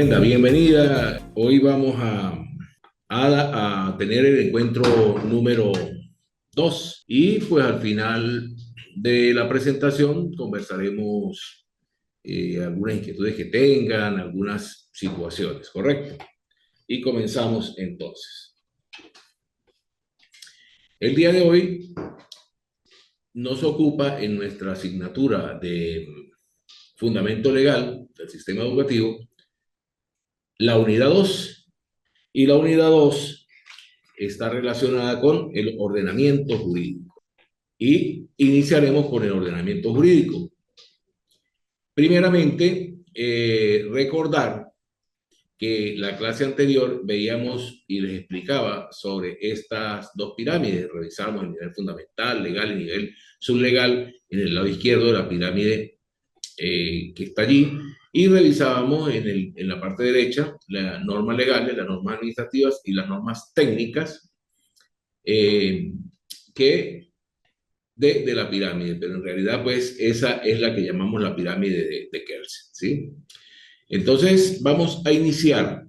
Brenda, bienvenida. Hoy vamos a tener el encuentro número 2 y pues al final de la presentación conversaremos algunas inquietudes que tengan, algunas situaciones, ¿correcto? Y comenzamos entonces. El día de hoy nos ocupa en nuestra asignatura de Fundamento Legal del Sistema Educativo la unidad 2 y la unidad 2 está relacionada con el ordenamiento jurídico. Y iniciaremos con el ordenamiento jurídico. Primeramente, recordar que la clase anterior veíamos y les explicaba sobre estas dos pirámides. Revisamos el nivel fundamental, legal y nivel sublegal en el lado izquierdo de la pirámide que está allí. Y revisábamos en la parte derecha las normas legales, las normas administrativas y las normas técnicas que de la pirámide, pero en realidad pues esa es la que llamamos la pirámide de Kelsen, ¿sí? Entonces vamos a iniciar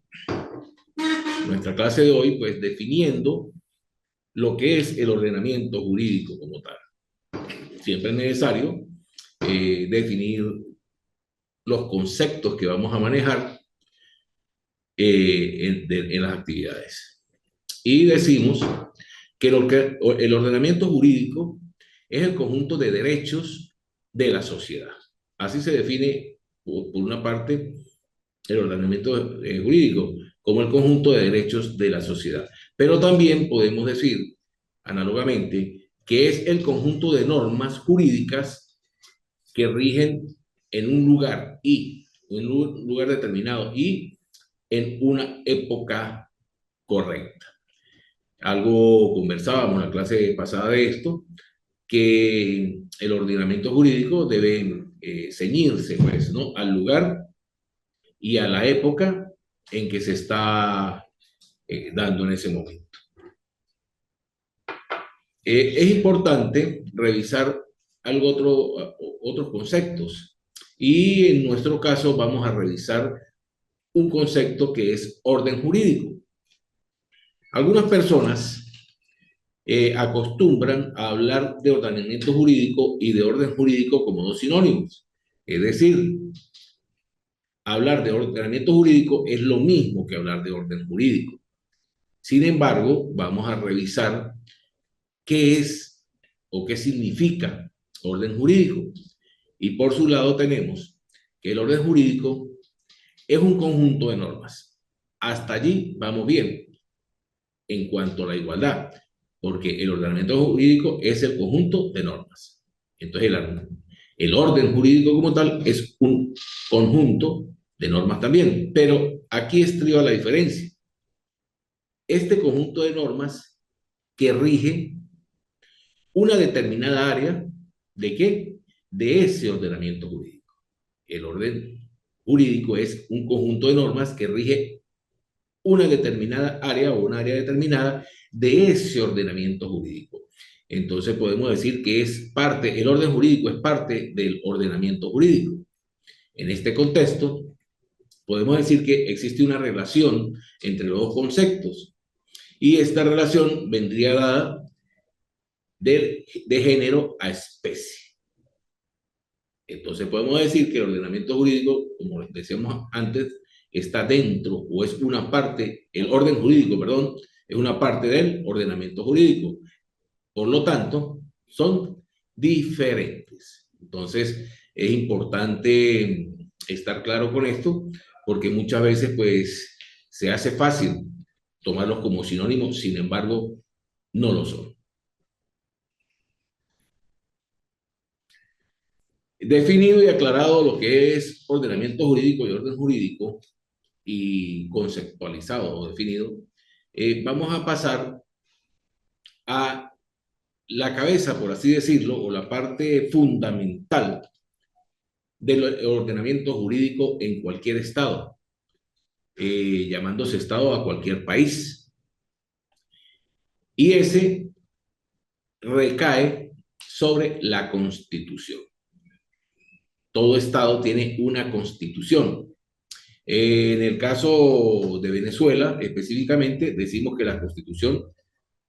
nuestra clase de hoy pues definiendo lo que es el ordenamiento jurídico como tal. Siempre es necesario definir los conceptos que vamos a manejar en las actividades. Y decimos que el ordenamiento jurídico es el conjunto de derechos de la sociedad. Así se define, por una parte, el ordenamiento jurídico como el conjunto de derechos de la sociedad. Pero también podemos decir, análogamente, que es el conjunto de normas jurídicas que rigen en un lugar en un lugar determinado y en una época correcta. Algo conversábamos en la clase pasada de esto, que el ordenamiento jurídico debe ceñirse, pues, ¿no?, al lugar y a la época en que se está dando en ese momento. Es importante revisar otros conceptos y en nuestro caso vamos a revisar un concepto que es orden jurídico. Algunas personas acostumbran a hablar de ordenamiento jurídico y de orden jurídico como dos sinónimos. Es decir, hablar de ordenamiento jurídico es lo mismo que hablar de orden jurídico. Sin embargo, vamos a revisar qué es o qué significa orden jurídico. Y por su lado tenemos que el orden jurídico es un conjunto de normas. Hasta allí vamos bien en cuanto a la igualdad, porque el ordenamiento jurídico es el conjunto de normas. Entonces, el orden jurídico como tal es un conjunto de normas también, pero aquí estriba la diferencia. Este conjunto de normas que rige una determinada área, ¿de qué? De ese ordenamiento jurídico. El orden jurídico es un conjunto de normas que rige una determinada área o una área determinada de ese ordenamiento jurídico. Entonces podemos decir que el orden jurídico es parte del ordenamiento jurídico. En este contexto, podemos decir que existe una relación entre los dos conceptos y esta relación vendría dada de género a especie. Entonces podemos decir que el ordenamiento jurídico, como decíamos antes, está dentro o es una parte, el orden jurídico, perdón, es una parte del ordenamiento jurídico. Por lo tanto, son diferentes. Entonces, es importante estar claro con esto, porque muchas veces, pues, se hace fácil tomarlos como sinónimos, sin embargo, no lo son. Definido y aclarado lo que es ordenamiento jurídico y orden jurídico, y conceptualizado o definido, vamos a pasar a la cabeza, por así decirlo, o la parte fundamental del ordenamiento jurídico en cualquier estado, llamándose estado a cualquier país. Y ese recae sobre la Constitución. Todo estado tiene una Constitución. En el caso de Venezuela, específicamente, decimos que la Constitución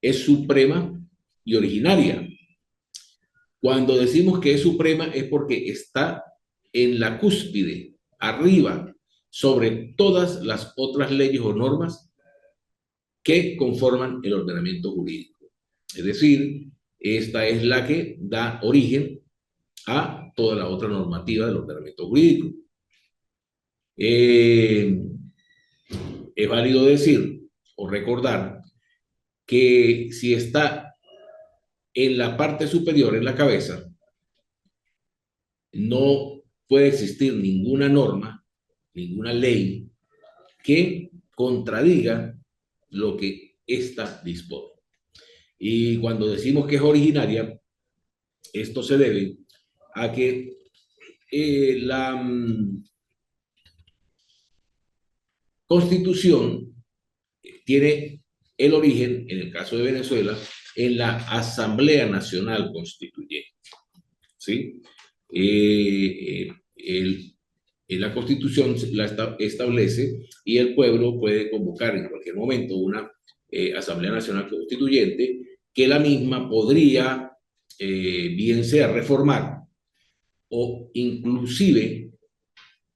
es suprema y originaria. Cuando decimos que es suprema es porque está en la cúspide, arriba, sobre todas las otras leyes o normas que conforman el ordenamiento jurídico. Es decir, esta es la que da origen a toda la otra normativa del ordenamiento jurídico. Eh, es válido decir o recordar que si está en la parte superior, en la cabeza, no puede existir ninguna norma, ninguna ley que contradiga lo que ésta dispone. Y cuando decimos que es originaria, esto se debe a que la Constitución tiene el origen, en el caso de Venezuela, en la Asamblea Nacional Constituyente. ¿Sí? La Constitución la establece y el pueblo puede convocar en cualquier momento una Asamblea Nacional Constituyente que la misma podría, bien sea reformar o inclusive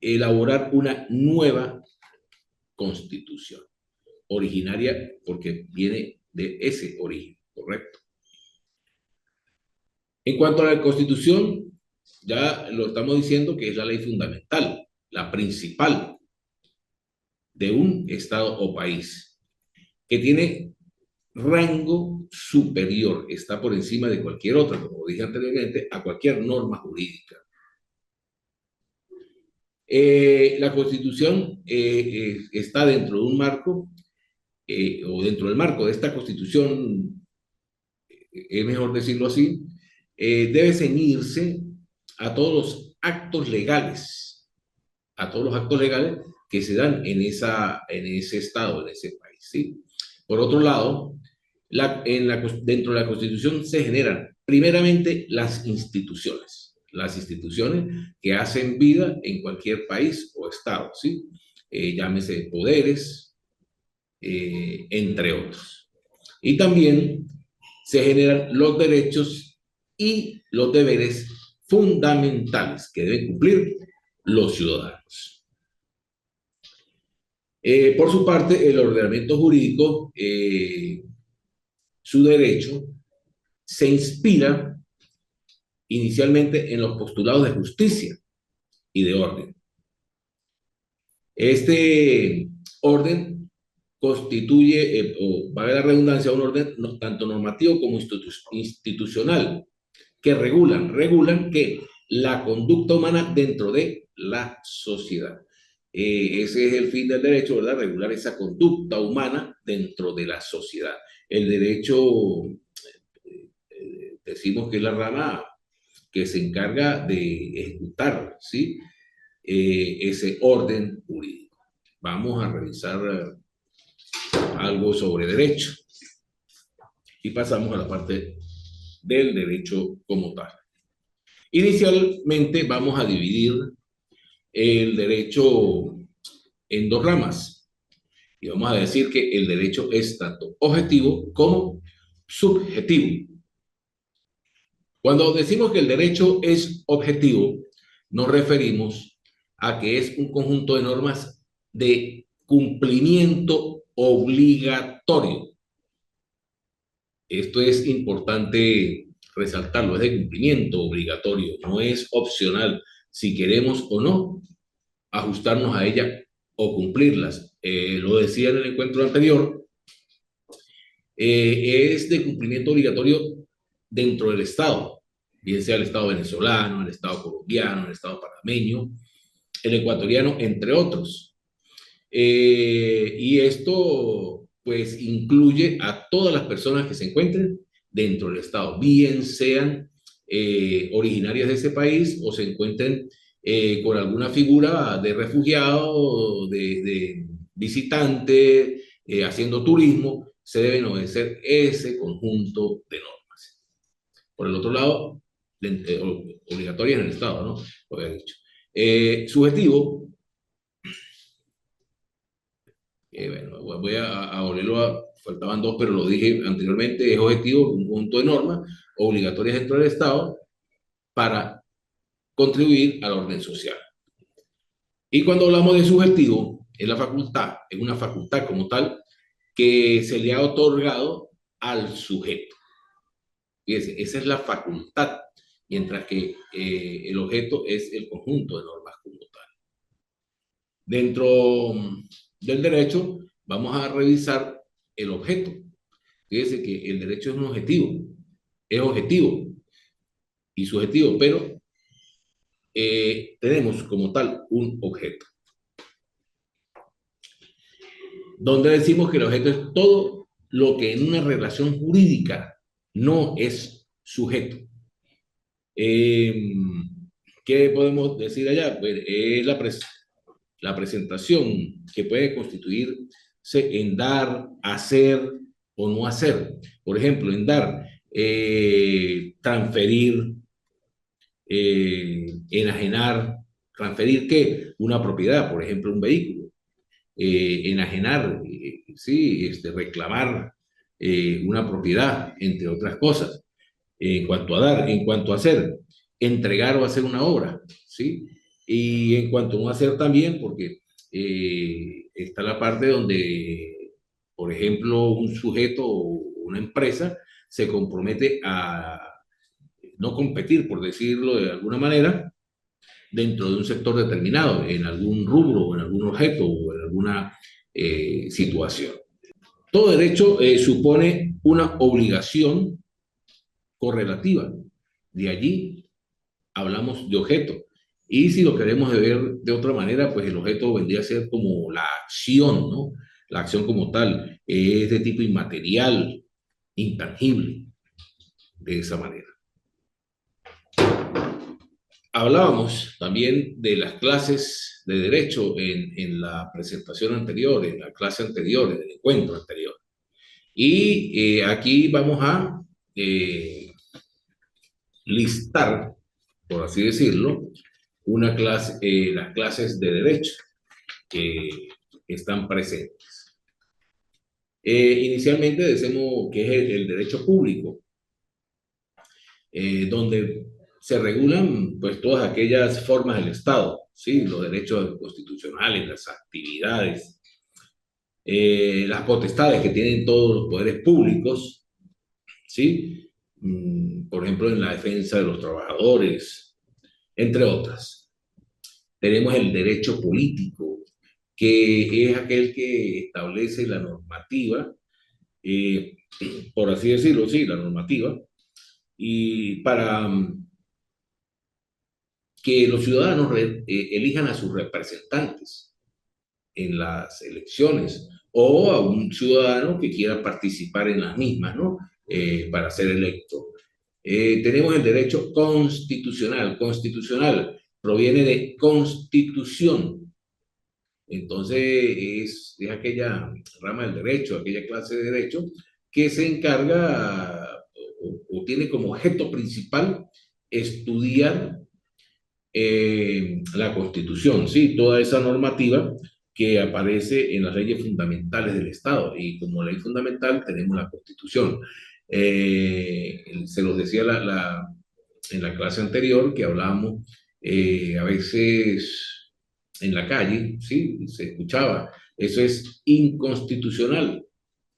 elaborar una nueva constitución, originaria porque viene de ese origen, ¿correcto? En cuanto a la Constitución, ya lo estamos diciendo que es la ley fundamental, la principal de un Estado o país, que tiene rango superior, está por encima de cualquier otra, como dije anteriormente, a cualquier norma jurídica. La Constitución está dentro de un marco, o dentro del marco de esta Constitución, es mejor decirlo así, debe ceñirse a todos los actos legales, a todos los actos legales que se dan en ese estado, en ese país. ¿Sí? Por otro lado, dentro de la Constitución se generan primeramente las instituciones que hacen vida en cualquier país o estado, ¿sí? Llámese poderes, entre otros. Y también se generan los derechos y los deberes fundamentales que deben cumplir los ciudadanos. Por su parte, el ordenamiento jurídico, su derecho, se inspira inicialmente en los postulados de justicia y de orden. Este orden constituye, o valga la redundancia, un orden tanto normativo como institucional, que regulan que la conducta humana dentro de la sociedad. Ese es el fin del derecho, ¿verdad? Regular esa conducta humana dentro de la sociedad. El derecho, decimos que es la rama que se encarga de ejecutar, ¿sí? Ese orden jurídico. Vamos a revisar algo sobre derecho y pasamos a la parte del derecho como tal. Inicialmente vamos a dividir el derecho en dos ramas y vamos a decir que el derecho es tanto objetivo como subjetivo. Cuando decimos que el derecho es objetivo, nos referimos a que es un conjunto de normas de cumplimiento obligatorio. Esto es importante resaltarlo, es de cumplimiento obligatorio, no es opcional si queremos o no ajustarnos a ella o cumplirlas. Lo decía en el encuentro anterior, es de cumplimiento obligatorio dentro del Estado, bien sea el Estado venezolano, el Estado colombiano, el Estado panameño, el ecuatoriano, entre otros. Y esto pues incluye a todas las personas que se encuentren dentro del Estado, bien sean originarias de ese país o se encuentren con alguna figura de refugiado, de visitante, haciendo turismo, se deben obedecer ese conjunto de normas. Por el otro lado, obligatorias en el Estado, ¿no? Lo había dicho. Subjetivo Bueno, voy a volverlo faltaban dos, pero lo dije anteriormente, es objetivo, un conjunto de normas obligatorias dentro del Estado para contribuir al orden social. Y cuando hablamos de subjetivo, es la facultad, es una facultad como tal que se le ha otorgado al sujeto. Fíjense, esa es la facultad, mientras que el objeto es el conjunto de normas como tal. Dentro del derecho, vamos a revisar el objeto. Fíjense que el derecho es objetivo y subjetivo, pero tenemos como tal un objeto, donde decimos que el objeto es todo lo que en una relación jurídica no es sujeto. Eh, ¿Qué podemos decir allá? Pues es la presentación que puede constituirse en dar, hacer o no hacer. Por ejemplo, en dar, transferir, enajenar, transferir qué? Una propiedad, por ejemplo, un vehículo. Enajenar, sí, reclamar una propiedad, entre otras cosas. En cuanto a dar, en cuanto a hacer, entregar o hacer una obra, ¿sí? Y en cuanto a no hacer también, porque está la parte donde, por ejemplo, un sujeto o una empresa se compromete a no competir, por decirlo de alguna manera, dentro de un sector determinado, en algún rubro, o en algún objeto o en alguna situación. Todo derecho supone una obligación correlativa. De allí hablamos de objeto. Y si lo queremos ver de otra manera, pues el objeto vendría a ser como la acción, ¿no? La acción como tal es de tipo inmaterial, intangible, de esa manera. Hablábamos también de las clases de derecho en la presentación anterior, en la clase anterior, en el encuentro anterior. Y aquí vamos a listar, por así decirlo, las clases de derecho que están presentes. Inicialmente decimos que es el derecho público, donde se regulan pues todas aquellas formas del Estado, ¿sí? Los derechos constitucionales, las actividades, las potestades que tienen todos los poderes públicos, ¿sí? Por ejemplo, en la defensa de los trabajadores, entre otras. Tenemos el derecho político, que es aquel que establece la normativa, eh, por así decirlo, sí, la normativa, y para que los ciudadanos elijan a sus representantes en las elecciones o a un ciudadano que quiera participar en las mismas, ¿no? Para ser electo. Tenemos el derecho constitucional. Constitucional proviene de constitución. Entonces es aquella rama del derecho, aquella clase de derecho que se encarga o tiene como objeto principal estudiar la Constitución, ¿sí? Toda esa normativa que aparece en las leyes fundamentales del Estado. Y como ley fundamental tenemos la Constitución. Se los decía en la clase anterior que hablábamos a veces en la calle, ¿sí? Se escuchaba, eso es inconstitucional,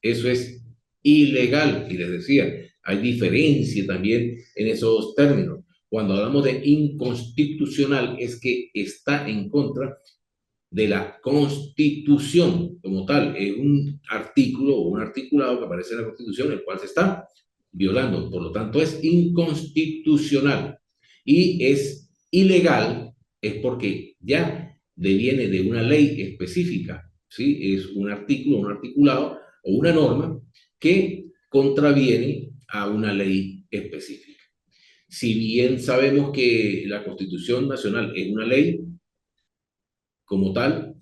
eso es ilegal. Y les decía, hay diferencia también en esos términos. Cuando hablamos de inconstitucional es que está en contra de la Constitución como tal. Es un artículo o un articulado que aparece en la Constitución, el cual se está violando. Por lo tanto, es inconstitucional y es ilegal, es porque ya deviene de una ley específica, ¿sí? Es un artículo, un articulado o una norma que contraviene a una ley específica. Si bien sabemos que la Constitución Nacional es una ley como tal,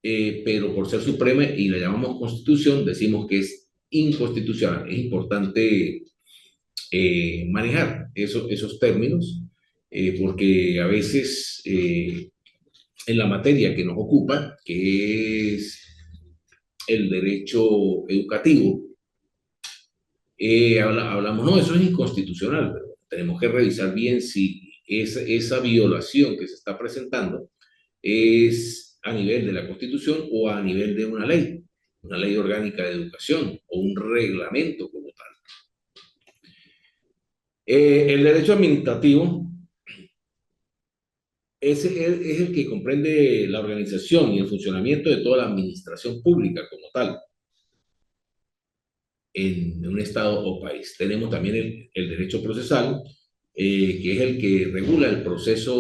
pero por ser suprema y la llamamos Constitución, decimos que es inconstitucional. Es importante manejar esos términos, porque a veces en la materia que nos ocupa, que es el derecho educativo, hablamos, no, eso es inconstitucional, pero tenemos que revisar bien si esa violación que se está presentando es a nivel de la Constitución o a nivel de una ley orgánica de educación o un reglamento como tal. El derecho administrativo es el que comprende la organización y el funcionamiento de toda la administración pública como tal en un estado o país. Tenemos también el derecho procesal, que es el que regula el proceso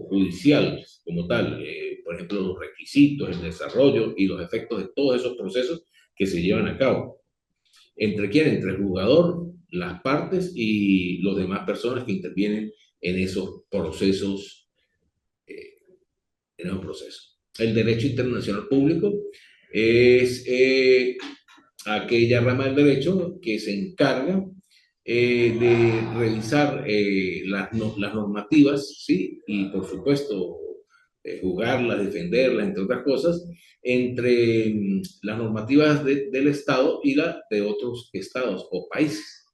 judicial como tal, por ejemplo, los requisitos, el desarrollo y los efectos de todos esos procesos que se llevan a cabo. ¿Entre quién? Entre el jugador, las partes y los demás personas que intervienen en esos procesos, eh, en esos procesos. El derecho internacional público es aquella rama del derecho que se encarga de revisar las normativas, ¿sí? Y por supuesto, jugarlas, defenderlas, entre otras cosas, entre las normativas del Estado y las de otros estados o países.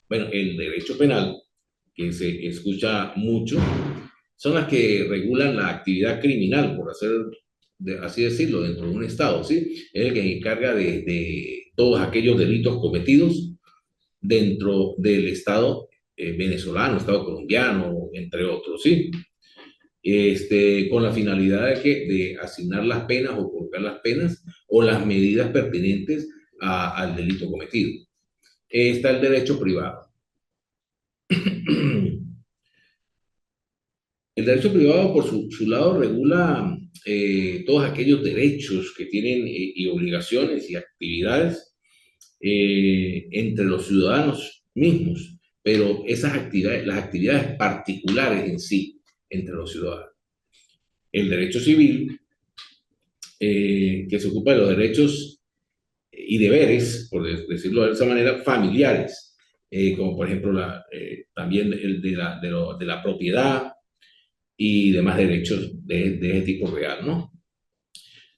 Bueno, el derecho penal, que se escucha mucho, son las que regulan la actividad criminal, por así decirlo, dentro de un Estado, ¿sí? Es el que se encarga de todos aquellos delitos cometidos dentro del Estado venezolano, Estado colombiano, entre otros, ¿sí? Con la finalidad de asignar las penas o colocar las penas o las medidas pertinentes al delito cometido. Está el derecho privado. El derecho privado, por su lado, regula todos aquellos derechos que tienen y obligaciones y actividades entre los ciudadanos mismos, pero esas actividades, las actividades particulares en sí, entre los ciudadanos. El derecho civil, que se ocupa de los derechos y deberes, por decirlo de esa manera, familiares, como por ejemplo también el de la propiedad y demás derechos de ese tipo real, ¿no?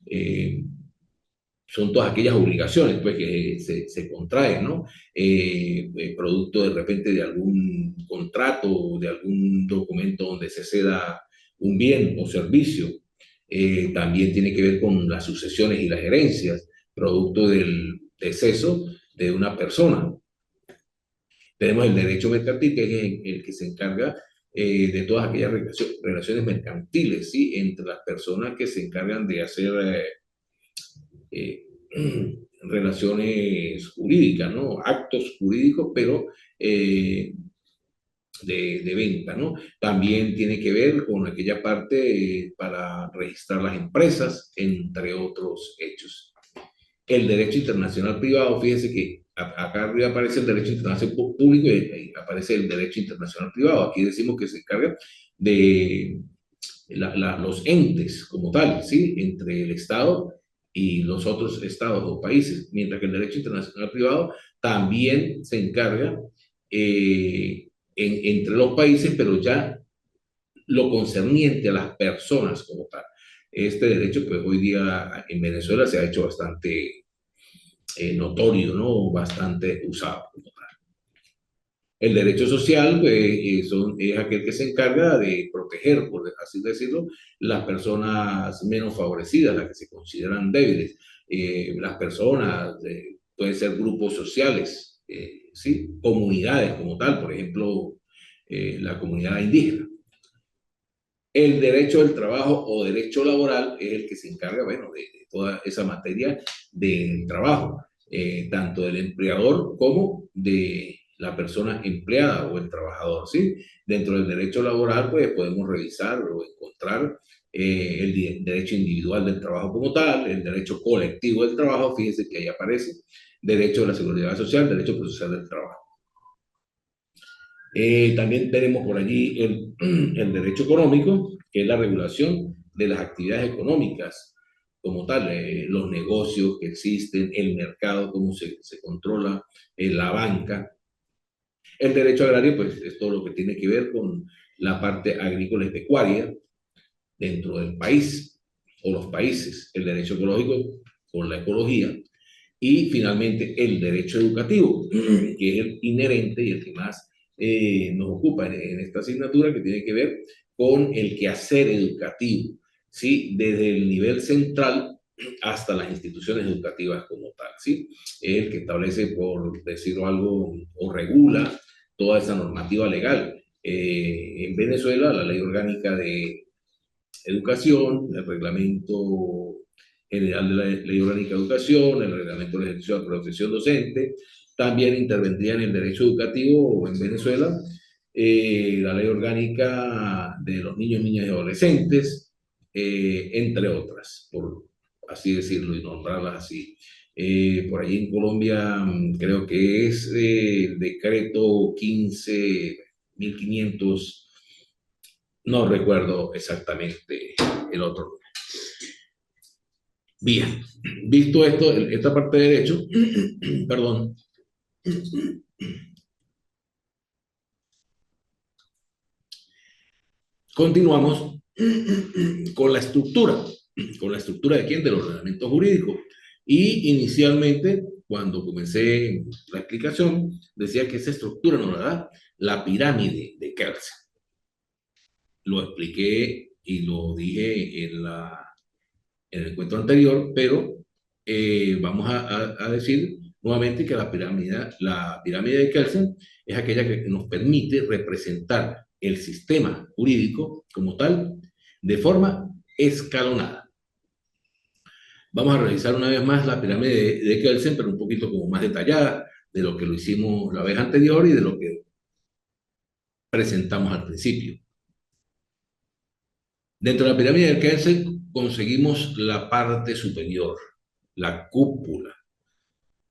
Eh, Son todas aquellas obligaciones pues, que se contraen, ¿no? Producto de repente de algún contrato, de algún documento donde se ceda un bien o servicio. También tiene que ver con las sucesiones y las herencias, producto del deceso de una persona. Tenemos el derecho mercantil, que es el que se encarga de todas aquellas relaciones mercantiles, ¿sí? Entre las personas que se encargan de hacer eh, relaciones jurídicas, ¿no? Actos jurídicos, pero de venta, ¿no? También tiene que ver con aquella parte para registrar las empresas, entre otros hechos. El derecho internacional privado, fíjense que acá arriba aparece el derecho internacional público y aparece el derecho internacional privado. Aquí decimos que se encarga de los entes como tal, ¿sí? Entre el Estado y los otros estados o países, mientras que el derecho internacional privado también se encarga entre los países, pero ya lo concerniente a las personas como tal. Este derecho, pues hoy día en Venezuela se ha hecho bastante notorio, ¿no? Bastante usado. El derecho social pues, es aquel que se encarga de proteger, por así decirlo, las personas menos favorecidas, las que se consideran débiles. Las personas, pueden ser grupos sociales, ¿sí? Comunidades como tal, por ejemplo, la comunidad indígena. El derecho del trabajo o derecho laboral es el que se encarga, bueno, de toda esa materia del trabajo, tanto del empleador como de la persona empleada o el trabajador, ¿sí? Dentro del derecho laboral, pues podemos revisar o encontrar el derecho individual del trabajo como tal, el derecho colectivo del trabajo, fíjense que ahí aparece, derecho de la seguridad social, derecho procesal del trabajo. También tenemos por allí el derecho económico, que es la regulación de las actividades económicas como tal, los negocios que existen, el mercado, cómo se controla, la banca. El derecho agrario, pues es todo lo que tiene que ver con la parte agrícola y pecuaria dentro del país. o los países, el derecho ecológico con la ecología, y finalmente el derecho educativo, que es el inherente y el que más nos ocupa en esta asignatura, que tiene que ver con el quehacer educativo, ¿sí? Desde el nivel central hasta las instituciones educativas como tal, ¿sí? Es el que establece, por decirlo algo, o regula toda esa normativa legal. En Venezuela, la ley orgánica de educación, el reglamento general de la ley orgánica de educación, el reglamento de ejercicio de protección docente, también intervendría en el derecho educativo en Venezuela, la ley orgánica de los niños, niñas y adolescentes, entre otras, por así decirlo y nombrarlas así. Por allí en Colombia creo que es el decreto 15.500, no recuerdo exactamente el otro. Bien, visto esto, esta parte de derecho, perdón, continuamos con la estructura de quién, del ordenamiento jurídico. Y inicialmente, cuando comencé la explicación, decía que esa estructura nos la da la pirámide de Kelsen. Lo expliqué y lo dije en el encuentro anterior, pero vamos a decir nuevamente que la pirámide de Kelsen es aquella que nos permite representar el sistema jurídico como tal de forma escalonada. Vamos a revisar una vez más la pirámide de Kelsen, pero un poquito como más detallada de lo que lo hicimos la vez anterior y de lo que presentamos al principio. Dentro de la pirámide de Kelsen conseguimos la parte superior, la cúpula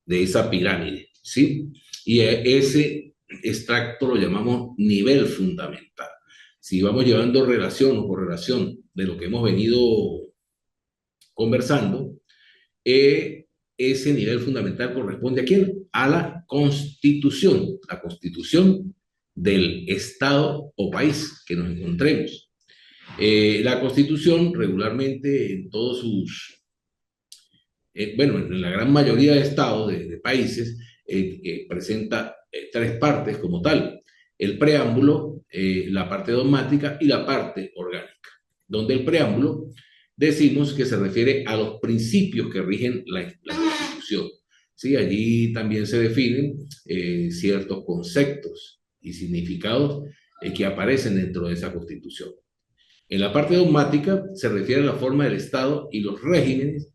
de esa pirámide, ¿sí? Y ese extracto lo llamamos nivel fundamental. Si vamos llevando relación o correlación de lo que hemos venido conversando, ese nivel fundamental corresponde a quién? A la constitución del Estado o país que nos encontremos. La constitución regularmente en todos sus bueno, en la gran mayoría de estados, de países, presenta tres partes como tal. El preámbulo, la parte dogmática y la parte orgánica. Donde el preámbulo decimos que se refiere a los principios que rigen la Constitución. ¿Sí? Allí también se definen ciertos conceptos y significados que aparecen dentro de esa Constitución. En la parte dogmática se refiere a la forma del Estado y los regímenes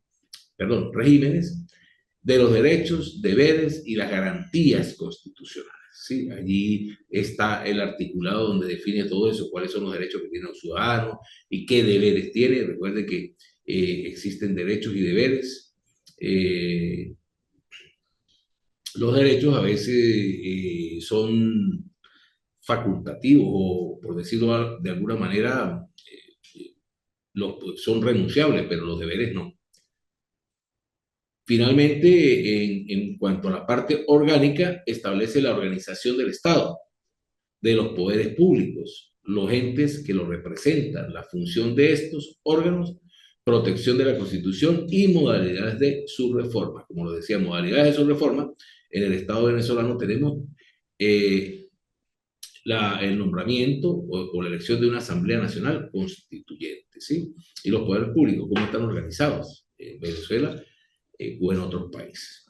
de los derechos, deberes y las garantías constitucionales. ¿Sí? Allí está el articulado donde define todo eso, cuáles son los derechos que tiene un ciudadano y qué deberes tiene. Recuerde que existen derechos y deberes. Los derechos a veces son facultativos o, por decirlo de alguna manera, son renunciables, pero los deberes no. Finalmente, en cuanto a la parte orgánica, establece la organización del Estado, de los poderes públicos, los entes que lo representan, la función de estos órganos, protección de la Constitución y modalidades de su reforma. Como lo decía, modalidades de su reforma, en el Estado venezolano tenemos eh, el nombramiento o la elección de una Asamblea Nacional Constituyente, ¿sí? Y los poderes públicos, ¿cómo están organizados en Venezuela o en otros países?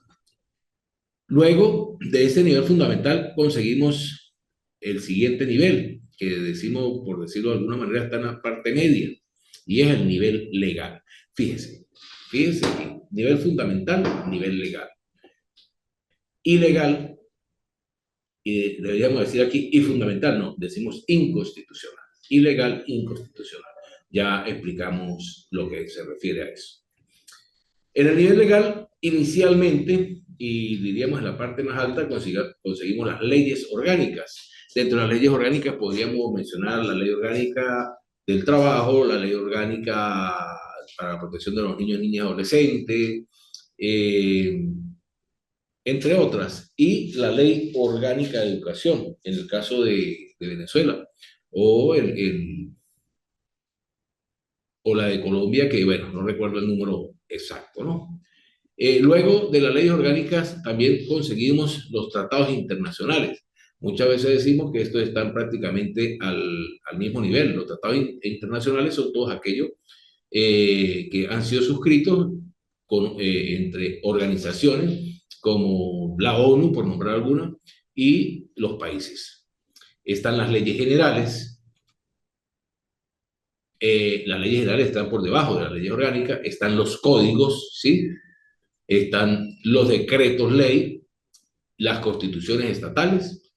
Luego de ese nivel fundamental conseguimos el siguiente nivel, que decimos, por decirlo de alguna manera, está en la parte media, y es el nivel legal. Fíjense que nivel fundamental, nivel legal. Ilegal, y deberíamos decir aquí, y fundamental, no, decimos inconstitucional. Ilegal, inconstitucional. Ya explicamos lo que se refiere a eso. En el nivel legal, inicialmente, y diríamos en la parte más alta, conseguimos las leyes orgánicas. Dentro de las leyes orgánicas podríamos mencionar la ley orgánica del trabajo, la ley orgánica para la protección de los niños, niñas y adolescentes, entre otras, y la ley orgánica de educación, en el caso de Venezuela, o o la de Colombia, que bueno, no recuerdo el número exacto, ¿no? Luego de las leyes orgánicas también conseguimos los tratados internacionales. Muchas veces decimos que estos están prácticamente al mismo nivel. Los tratados internacionales son todos aquellos que han sido suscritos entre organizaciones como la ONU, por nombrar alguna, y los países. Están las leyes generales. Las leyes generales están por debajo de las leyes orgánicas. Están los códigos, ¿sí? Están los decretos ley, las constituciones estatales,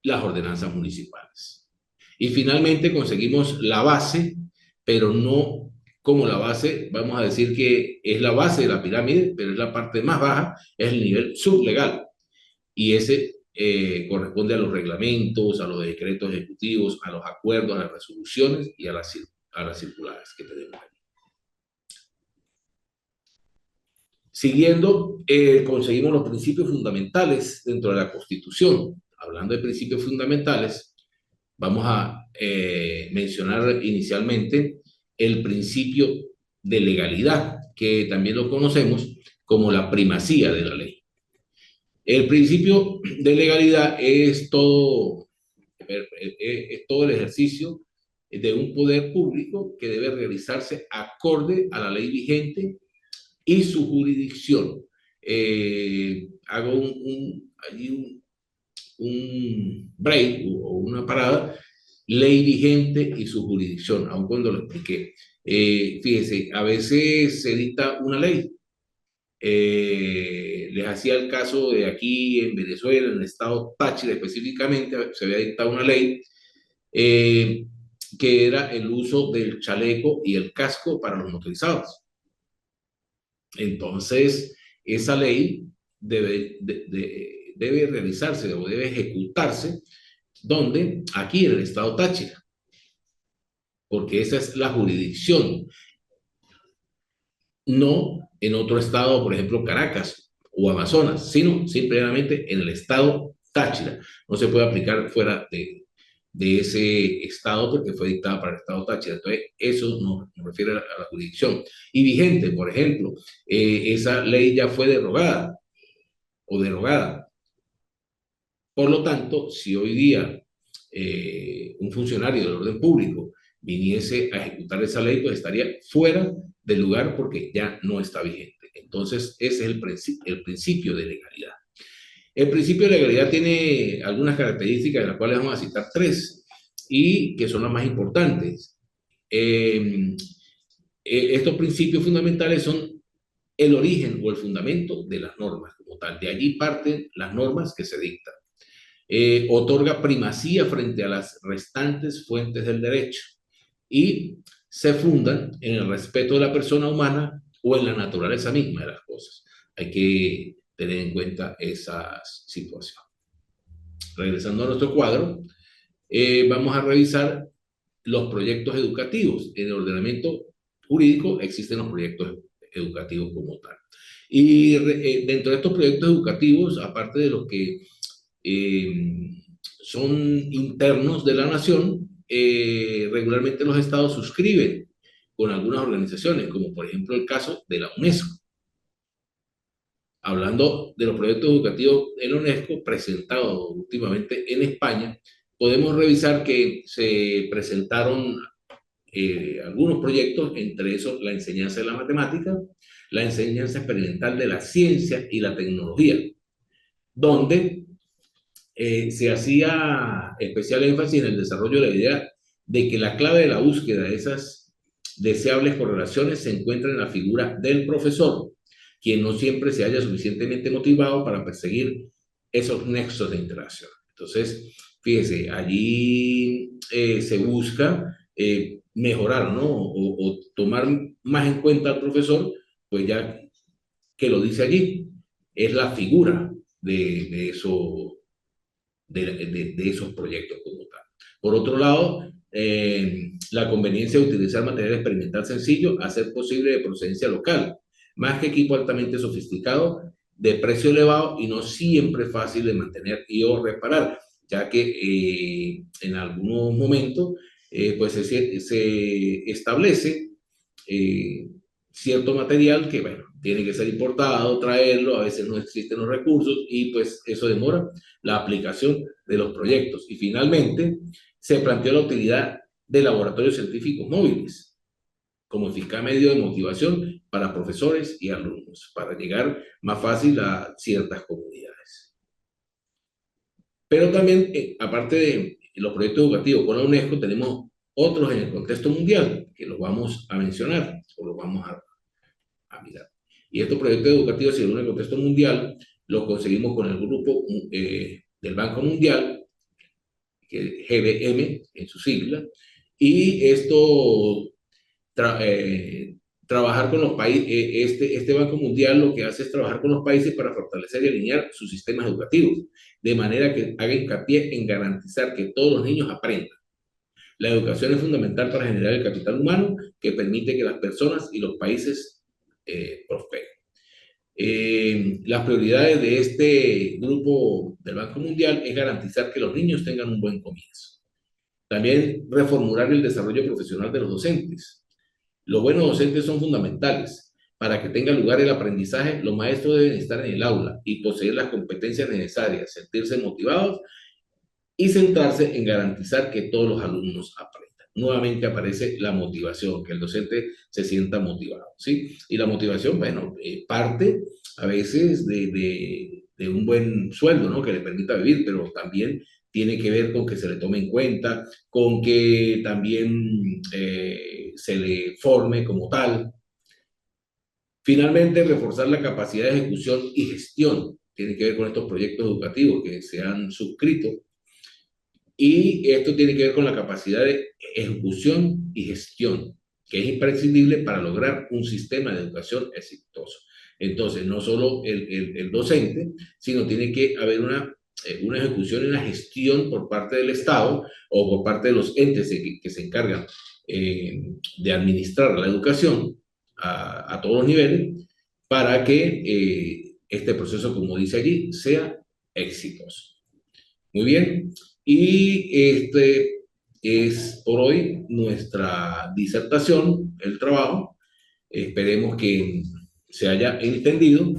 las ordenanzas municipales. Y finalmente conseguimos la base, pero no como la base, vamos a decir que es la base de la pirámide, pero es la parte más baja, es el nivel sublegal. Y ese corresponde a los reglamentos, a los decretos ejecutivos, a los acuerdos, a las resoluciones y a las circulares que tenemos aquí. Siguiendo, conseguimos los principios fundamentales dentro de la Constitución. Hablando de principios fundamentales, vamos a mencionar inicialmente el principio de legalidad, que también lo conocemos como la primacía de la ley. El principio de legalidad es todo el ejercicio de un poder público que debe realizarse acorde a la ley vigente y su jurisdicción. Hago un break o una parada, ley vigente y su jurisdicción, aun cuando lo expliqué. Fíjese, a veces se dicta una ley. Les hacía el caso de aquí en Venezuela, en el estado Táchira específicamente, se había dictado una ley eh, que era el uso del chaleco y el casco para los motorizados. Entonces, esa ley debe realizarse o debe ejecutarse donde aquí en el estado Táchira, porque esa es la jurisdicción, no en otro estado, por ejemplo, Caracas o Amazonas, sino simplemente en el estado Táchira. No se puede aplicar fuera de ese estado porque fue dictada para el estado Táchira. Entonces, eso nos refiere a la jurisdicción. Y vigente, por ejemplo, esa ley ya fue derogada o derogada. Por lo tanto, si hoy día un funcionario del orden público viniese a ejecutar esa ley, pues estaría fuera del lugar porque ya no está vigente. Entonces, ese es el principio de legalidad. El principio de legalidad tiene algunas características, de las cuales vamos a citar tres, y que son las más importantes. Estos principios fundamentales son el origen o el fundamento de las normas como tal. De allí parten las normas que se dictan. Otorga primacía frente a las restantes fuentes del derecho y se fundan en el respeto de la persona humana o en la naturaleza misma de las cosas. Hay que tener en cuenta esa situación. Regresando a nuestro cuadro, vamos a revisar los proyectos educativos. En el ordenamiento jurídico existen los proyectos educativos como tal. Y dentro de estos proyectos educativos, aparte de los que son internos de la nación, regularmente los estados suscriben con algunas organizaciones, como por ejemplo el caso de la UNESCO. Hablando de los proyectos educativos en la UNESCO presentados últimamente en España, podemos revisar que se presentaron algunos proyectos, entre esos la enseñanza de la matemática, la enseñanza experimental de la ciencia y la tecnología, donde se hacía especial énfasis en el desarrollo de la idea de que la clave de la búsqueda de esas deseables correlaciones se encuentra en la figura del profesor, quien no siempre se halla suficientemente motivado para perseguir esos nexos de interacción. Entonces, fíjese, allí se busca mejorar, ¿no? O tomar más en cuenta al profesor, pues ya que lo dice allí, es la figura de eso de esos proyectos como tal. Por otro lado, la conveniencia de utilizar material experimental sencillo, hacer posible de procedencia local, más que equipo altamente sofisticado, de precio elevado y no siempre fácil de mantener y o reparar, ya que en algunos momentos pues se establece cierto material que, bueno, tiene que ser importado, traerlo, a veces no existen los recursos y pues eso demora la aplicación de los proyectos. Y finalmente se planteó la utilidad de laboratorios científicos móviles como eficaz medio de motivación para profesores y alumnos, para llegar más fácil a ciertas comunidades. Pero también, aparte de los proyectos educativos con la UNESCO, tenemos otros en el contexto mundial, que los vamos a mencionar o los vamos a mirar. Y estos proyectos educativos, según el contexto mundial, los conseguimos con el grupo del Banco Mundial, que es GBM en su sigla, y esto trabajar con los países, este Banco Mundial lo que hace es trabajar con los países para fortalecer y alinear sus sistemas educativos, de manera que haga hincapié en garantizar que todos los niños aprendan. La educación es fundamental para generar el capital humano que permite que las personas y los países prosperen. Las prioridades de este grupo del Banco Mundial es garantizar que los niños tengan un buen comienzo. También reformular el desarrollo profesional de los docentes. Los buenos docentes son fundamentales. Para que tenga lugar el aprendizaje, los maestros deben estar en el aula y poseer las competencias necesarias, sentirse motivados y centrarse en garantizar que todos los alumnos aprendan. Nuevamente aparece la motivación, que el docente se sienta motivado, ¿sí? Y la motivación, bueno, parte a veces de un buen sueldo, ¿no? Que le permita vivir, pero también tiene que ver con que se le tome en cuenta, con que también se le forme como tal. Finalmente, reforzar la capacidad de ejecución y gestión. Tiene que ver con estos proyectos educativos que se han suscrito. Y esto tiene que ver con la capacidad de ejecución y gestión, que es imprescindible para lograr un sistema de educación exitoso. Entonces, no solo el docente, sino tiene que haber una ejecución y una gestión por parte del Estado o por parte de los entes que se encargan de administrar la educación a todos los niveles para que este proceso, como dice allí, sea exitoso. Muy bien, y este es por hoy nuestra disertación, el trabajo. Esperemos que se haya entendido.